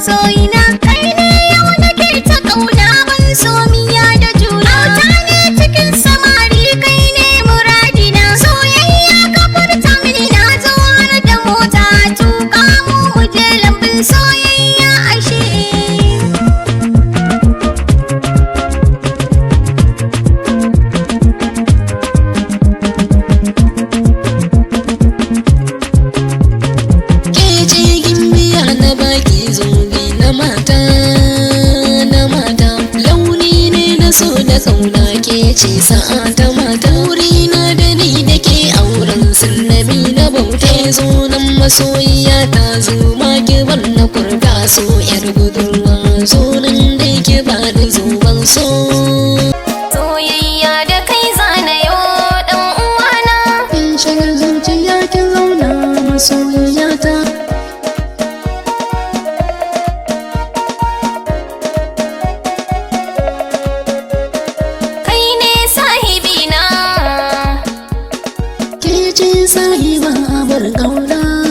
masoyina kai ne yau nake ta kauna ban so miya da juna auta ne cikin samari kai ne muradina soyayya ka furta mini na zo har da mota tuka mu je lambun soyayya ashe kauna ke ce sa'a ta mata wurina da ni da ke auren sallami na bauta zo nan masoyiya ta zo ma ki bar na kurga so yar budurwa zo nan da ke ba da zuban so soyayya da kai zana yo dan uwana in shigar zuciya ki zauna masoyiya ta sahiba bar kauna